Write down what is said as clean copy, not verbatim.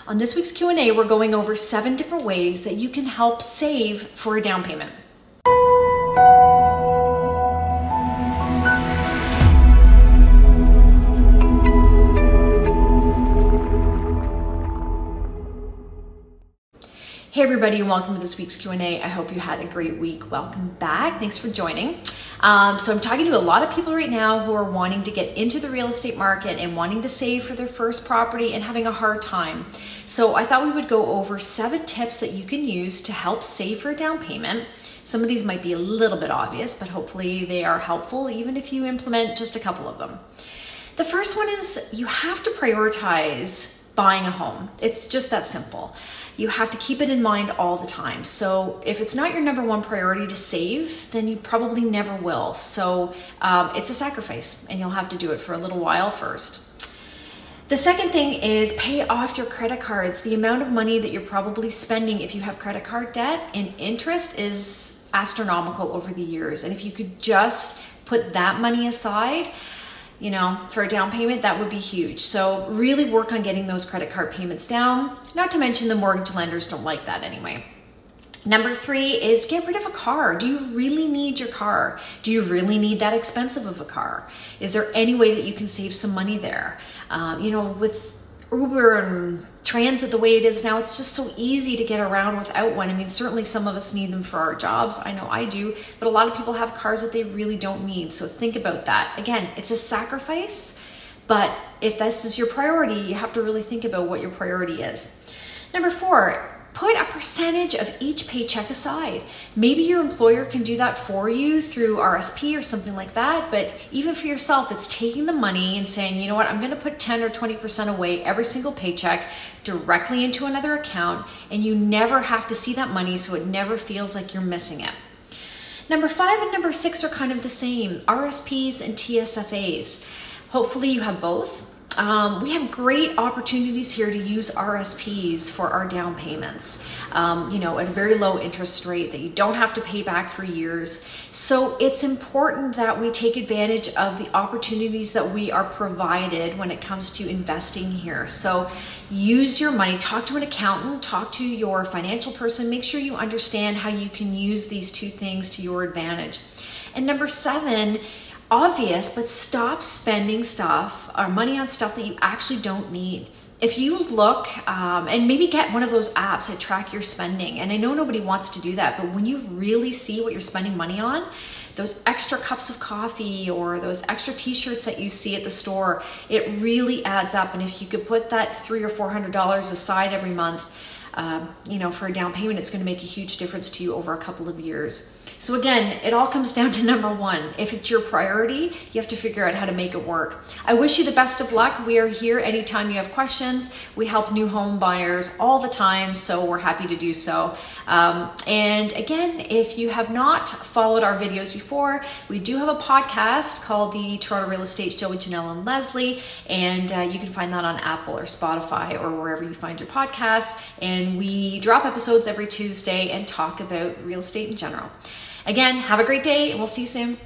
On this week's Q&A, we're going over 7 different ways that you can help save for a down payment. Hey everybody, and welcome to this week's Q&A. I hope you had a great week. Welcome back. Thanks for joining. So I'm talking to a lot of people right now who are wanting to get into the real estate market and wanting to save for their first property and having a hard time. So I thought we would go over 7 tips that you can use to help save for a down payment. Some of these might be a little bit obvious, but hopefully they are helpful even if you implement just a couple of them. The first one is you have to prioritize buying a home. It's just that simple. You have to keep it in mind all the time. So if it's not your number one priority to save, then you probably never will. So it's a sacrifice and you'll have to do it for a little while first. The second thing is pay off your credit cards. The amount of money that you're probably spending if you have credit card debt and interest is astronomical over the years. And if you could just put that money aside, you know, for a down payment, that would be huge. So really work on getting those credit card payments down. Not to mention the mortgage lenders don't like that anyway. Number 3 is get rid of a car. Do you really need your car? Do you really need that expensive of a car? Is there any way that you can save some money there? You know, with Uber and transit the way it is now, it's just so easy to get around without one. I mean, certainly some of us need them for our jobs. I know I do, but a lot of people have cars that they really don't need. So think about that. Again, it's a sacrifice, but if this is your priority, you have to really think about what your priority is. Number 4, put a percentage of each paycheck aside. Maybe your employer can do that for you through RSP or something like that, but even for yourself, it's taking the money and saying, you know what, I'm gonna put 10 or 20% away every single paycheck directly into another account, and you never have to see that money, so it never feels like you're missing it. Number 5 and number 6 are kind of the same, RSPs and TSFAs. Hopefully you have both. We have great opportunities here to use RSPs for our down payments, you know, at a very low interest rate that you don't have to pay back for years. So it's important that we take advantage of the opportunities that we are provided when it comes to investing here. So use your money, talk to an accountant, talk to your financial person, make sure you understand how you can use these 2 things to your advantage. And number 7, obvious, but stop spending stuff or money on stuff that you actually don't need. If you look and maybe get one of those apps that track your spending, and I know nobody wants to do that, but when you really see what you're spending money on, those extra cups of coffee or those extra t-shirts that you see at the store, it really adds up. And if you could put that $300 or $400 aside every month, you know, for a down payment, it's going to make a huge difference to you over a couple of years. So again, it all comes down to number 1. If it's your priority, you have to figure out how to make it work. I wish you the best of luck. We are here anytime you have questions. We help new home buyers all the time, so we're happy to do so. And again, if you have not followed our videos before, we do have a podcast called the Toronto Real Estate Show with Jenelle and Leslie, and you can find that on Apple or Spotify or wherever you find your podcasts. And we drop episodes every Tuesday and talk about real estate in general. Again, have a great day and we'll see you soon.